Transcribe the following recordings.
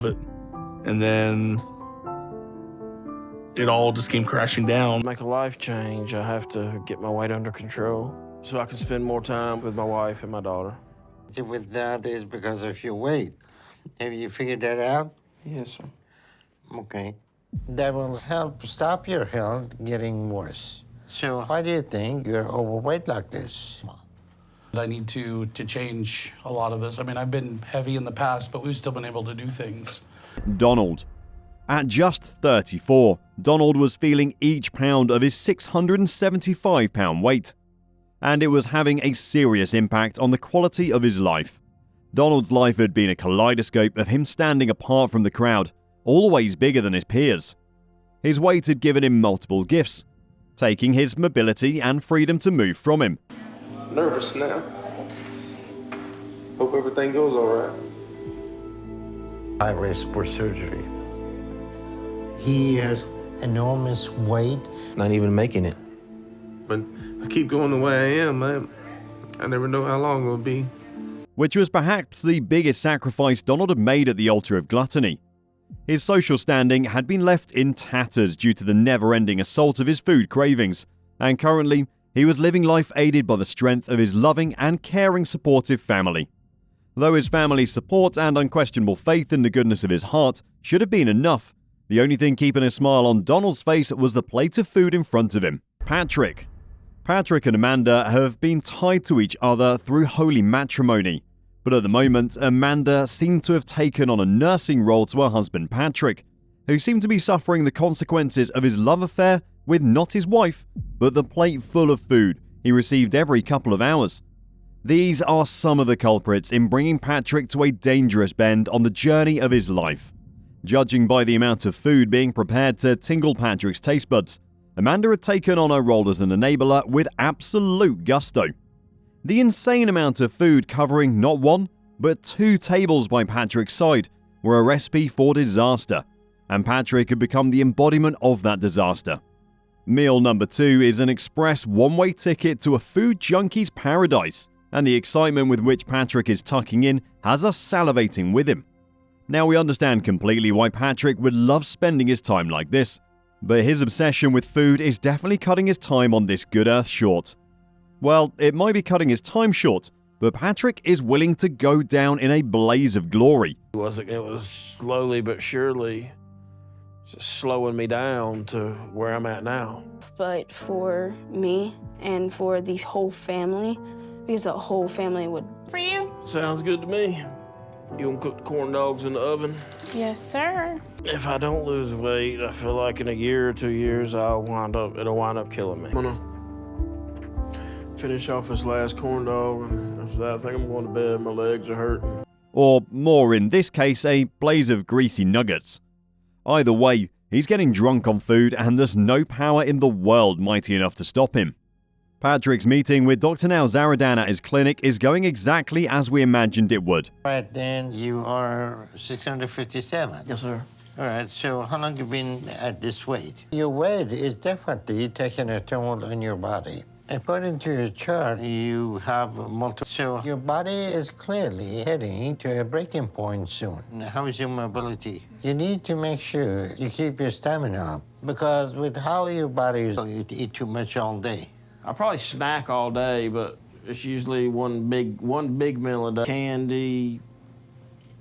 it. And then it all just came crashing down. To make a life change, I have to get my weight under control so I can spend more time with my wife and my daughter. With that is because of your weight. Have you figured that out? Yes, sir. Okay. That will help stop your health getting worse. So why do you think you're overweight like this? I need to change a lot of this. I mean, I've been heavy in the past, but we've still been able to do things. Donald. At just 34, Donald was feeling each pound of his 675-pound weight, and it was having a serious impact on the quality of his life. Donald's life had been a kaleidoscope of him standing apart from the crowd, always bigger than his peers. His weight had given him multiple gifts, taking his mobility and freedom to move from him. Nervous now. Hope everything goes all right. High risk for surgery. He has enormous weight. Not even making it. But I keep going the way I am. I never know how long it'll be. Which was perhaps the biggest sacrifice Donald had made at the altar of gluttony. His social standing had been left in tatters due to the never-ending assault of his food cravings, and currently, he was living life aided by the strength of his loving and caring supportive family. Though his family's support and unquestionable faith in the goodness of his heart should have been enough, the only thing keeping a smile on Donald's face was the plate of food in front of him. Patrick. Patrick and Amanda have been tied to each other through holy matrimony, but at the moment, Amanda seemed to have taken on a nursing role to her husband Patrick, who seemed to be suffering the consequences of his love affair with not his wife, but the plate full of food he received every couple of hours. These are some of the culprits in bringing Patrick to a dangerous bend on the journey of his life. Judging by the amount of food being prepared to tingle Patrick's taste buds, Amanda had taken on her role as an enabler with absolute gusto. The insane amount of food covering not one, but 2 tables by Patrick's side were a recipe for disaster, and Patrick had become the embodiment of that disaster. Meal number 2 is an express one-way ticket to a food junkie's paradise, and the excitement with which Patrick is tucking in has us salivating with him. Now we understand completely why Patrick would love spending his time like this, but his obsession with food is definitely cutting his time on this good earth short. Well, it might be cutting his time short, but Patrick is willing to go down in a blaze of glory. It was slowly but surely just slowing me down to where I'm at now. But for me and for the whole family, because the whole family would. For you? Sounds good to me. You gonna cook the corn dogs in the oven? Yes, sir. If I don't lose weight, I feel like in a year or 2 years, it'll wind up killing me. I'm gonna finish off this last corn dog, and after that, I think I'm going to bed. My legs are hurting. Or more in this case, a blaze of greasy nuggets. Either way, he's getting drunk on food and there's no power in the world mighty enough to stop him. Patrick's meeting with Dr. Nal Zaradan at his clinic is going exactly as we imagined it would. Right then, you are 657. Yes, sir. All right, so how long have you been at this weight? Your weight is definitely taking a toll on your body. According to your chart, you have multiple. So your body is clearly heading to a breaking point soon. How is your mobility? You need to make sure you keep your stamina up, because with how your body is, you eat too much all day. I probably snack all day, but it's usually one big meal a day. Candy,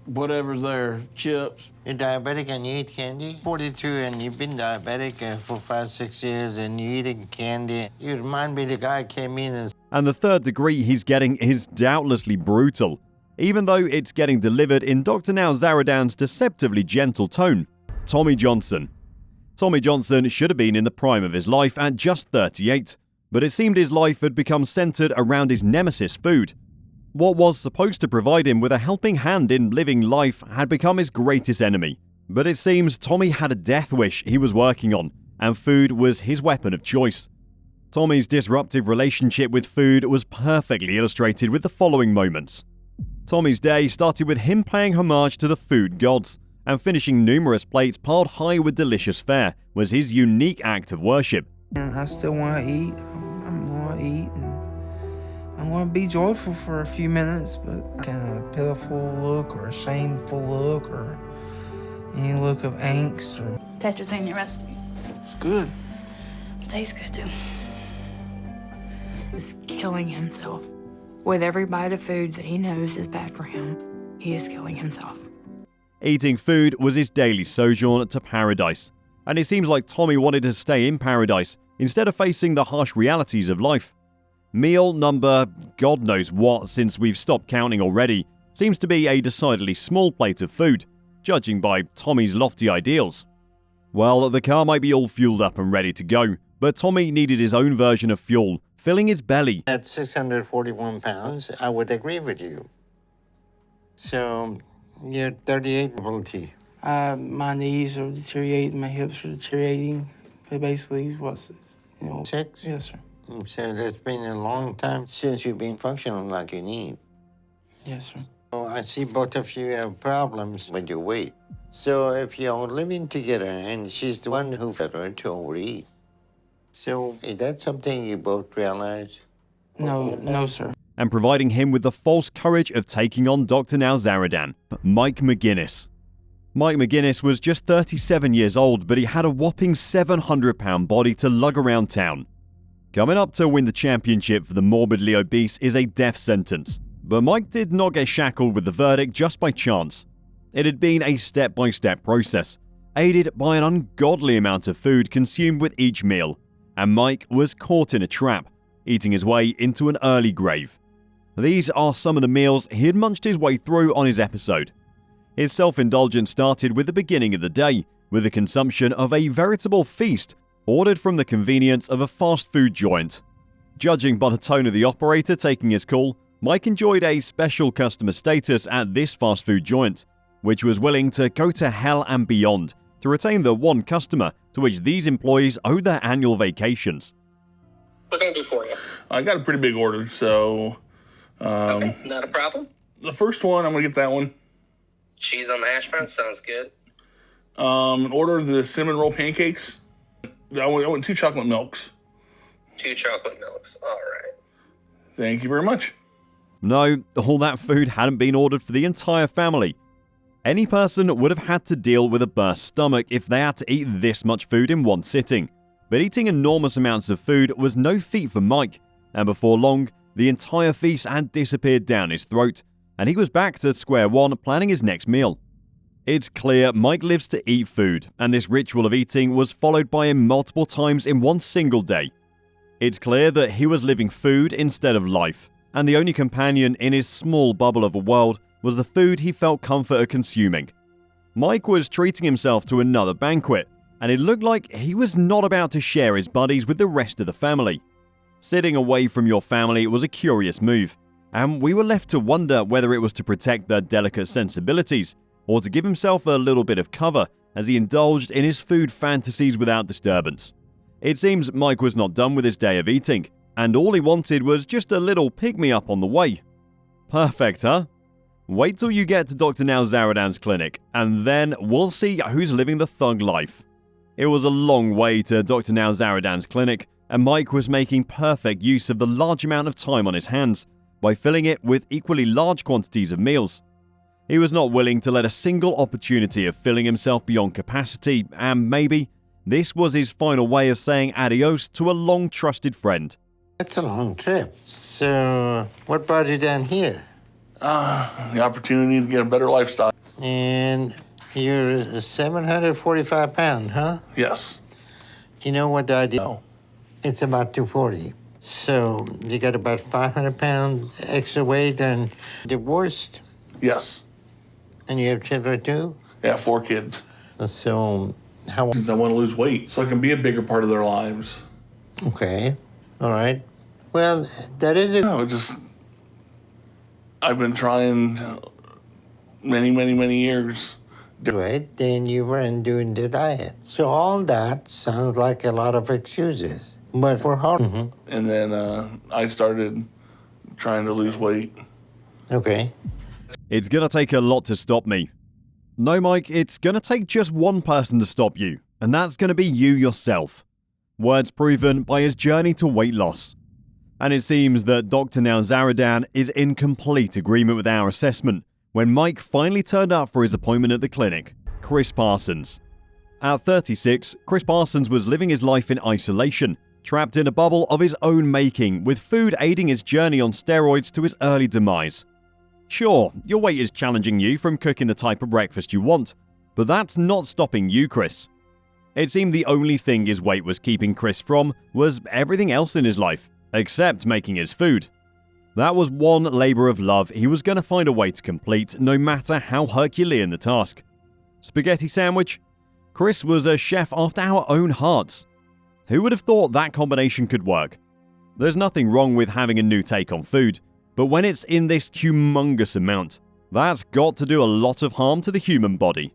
whatever's there, chips. You're diabetic and you eat candy? 42 and you've been diabetic for 5-6 years and you're eating candy. You remind me the guy came in And the third degree he's getting is doubtlessly brutal, even though it's getting delivered in Dr. Nal Zaradan's deceptively gentle tone. Tommy Johnson. Tommy Johnson should have been in the prime of his life at just 38, but it seemed his life had become centered around his nemesis food. What was supposed to provide him with a helping hand in living life had become his greatest enemy. But it seems Tommy had a death wish he was working on, and food was his weapon of choice. Tommy's disruptive relationship with food was perfectly illustrated with the following moments. Tommy's day started with him paying homage to the food gods, and finishing numerous plates piled high with delicious fare was his unique act of worship. I still want to eat. I'm going to eat. I want to be joyful for a few minutes, but kind of a pitiful look or a shameful look or any look of angst or... Tetrazzania recipe. It's good. Tastes good too. He's killing himself. With every bite of food that he knows is bad for him, he is killing himself. Eating food was his daily sojourn to paradise, and it seems like Tommy wanted to stay in paradise instead of facing the harsh realities of life. Meal number God knows what, since we've stopped counting already, seems to be a decidedly small plate of food, judging by Tommy's lofty ideals. Well, the car might be all fueled up and ready to go, but Tommy needed his own version of fuel, filling his belly. At 641 pounds, I would agree with you. So, you're 38 ability. My knees are deteriorating, my hips are deteriorating. It basically was, 6? Yes, sir. So it's been a long time since you've been functioning like you need. Yes, sir. So I see both of you have problems with your weight. So if you're living together and she's the one who fed her to overeat, so is that something you both realize? No, sir. And providing him with the false courage of taking on Dr. Nalzaradan, Mike McGuinness. Mike McGuinness was just 37 years old, but he had a whopping 700-pound body to lug around town. Coming up to win the championship for the morbidly obese is a death sentence, but Mike did not get shackled with the verdict just by chance. It had been a step-by-step process, aided by an ungodly amount of food consumed with each meal, and Mike was caught in a trap, eating his way into an early grave. These are some of the meals he had munched his way through on his episode. His self-indulgence started with the beginning of the day, with the consumption of a veritable feast ordered from the convenience of a fast food joint. Judging by the tone of the operator taking his call, Mike enjoyed a special customer status at this fast food joint, which was willing to go to hell and beyond to retain the one customer to which these employees owed their annual vacations. What can I do for you? I got a pretty big order, so Okay, not a problem. the first one, I'm gonna get that one. Cheese on the hash brown sounds good. Order the cinnamon roll pancakes. I want 2 chocolate milks. 2 chocolate milks. All right. Thank you very much. No, all that food hadn't been ordered for the entire family. Any person would have had to deal with a burst stomach if they had to eat this much food in one sitting. But eating enormous amounts of food was no feat for Mike, and before long, the entire feast had disappeared down his throat, and he was back to square one planning his next meal. It's clear Mike lives to eat food, and this ritual of eating was followed by him multiple times in one single day. It's clear that he was living food instead of life, and the only companion in his small bubble of a world was the food he felt comfort at consuming. Mike was treating himself to another banquet, and it looked like he was not about to share his buddies with the rest of the family. Sitting away from your family was a curious move, and we were left to wonder whether it was to protect their delicate sensibilities, or to give himself a little bit of cover as he indulged in his food fantasies without disturbance. It seems Mike was not done with his day of eating, and all he wanted was just a little pick-me-up on the way. Perfect, huh? Wait till you get to Dr. Nalzaradan's clinic, and then we'll see who's living the thug life. It was a long way to Dr. Nalzaradan's clinic, and Mike was making perfect use of the large amount of time on his hands by filling it with equally large quantities of meals. He was not willing to let a single opportunity of filling himself beyond capacity, and maybe this was his final way of saying adios to a long-trusted friend. That's a long trip. So, what brought you down here? The opportunity to get a better lifestyle. And you're 745 pounds, huh? Yes. You know what the idea? No. It's about 240. So, you got about 500 pounds extra weight and divorced, Yes. and you have children too? Yeah, 4 kids. So, how... Since I want to lose weight, so I can be a bigger part of their lives. Okay, all right. Well, that is a... No, I've been trying many years. Right, then you weren't doing the diet. So all that sounds like a lot of excuses. But for how? And then I started trying to lose weight. Okay. It's gonna take a lot to stop me. No, Mike, it's gonna take just one person to stop you, and that's gonna be you yourself. Words proven by his journey to weight loss. And it seems that Dr. Nalzaradan is in complete agreement with our assessment when Mike finally turned up for his appointment at the clinic. Chris Parsons. At 36, Chris Parsons was living his life in isolation, trapped in a bubble of his own making, with food aiding his journey on steroids to his early demise. Sure, your weight is challenging you from cooking the type of breakfast you want, but that's not stopping you, Chris. It seemed the only thing his weight was keeping Chris from was everything else in his life, except making his food. That was one labor of love he was going to find a way to complete, no matter how Herculean the task. Spaghetti sandwich? Chris was a chef after our own hearts. Who would have thought that combination could work? There's nothing wrong with having a new take on food, but when it's in this humongous amount, that's got to do a lot of harm to the human body.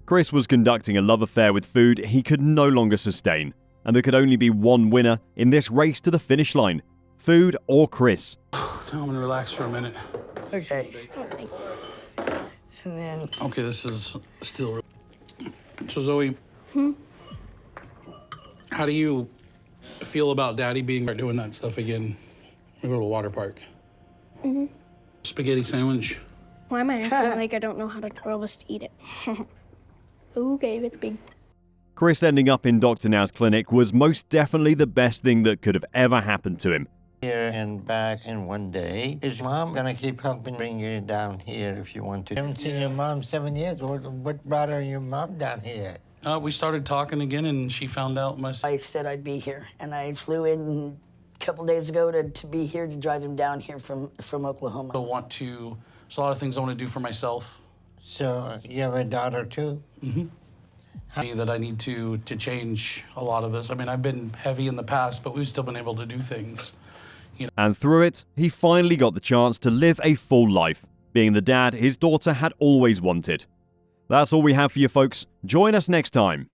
Chris was conducting a love affair with food he could no longer sustain, and there could only be one winner in this race to the finish line: food or Chris. Now I'm gonna relax for a minute. Okay. And then Okay, this is still. So Zoe, how do you feel about Daddy being doing that stuff again? We go to the water park. Spaghetti sandwich. Why am I acting like I don't know how to twirl this to eat it? Okay, it's big. Chris ending up in Dr. Now's clinic was most definitely the best thing that could have ever happened to him. Here and back in one day. Is mom gonna keep helping bring you down here if you want to? I haven't seen your mom 7 years. What brought your mom down here? We started talking again, and she found out my. I said I'd be here, and I flew in a couple days ago to be here to drive him down here from Oklahoma. There's a lot of things I want to do for myself. So you have a daughter too? That I need to change a lot of this. I mean, I've been heavy in the past, but we've still been able to do things. And through it, he finally got the chance to live a full life, being the dad his daughter had always wanted. That's all we have for you folks. Join us next time.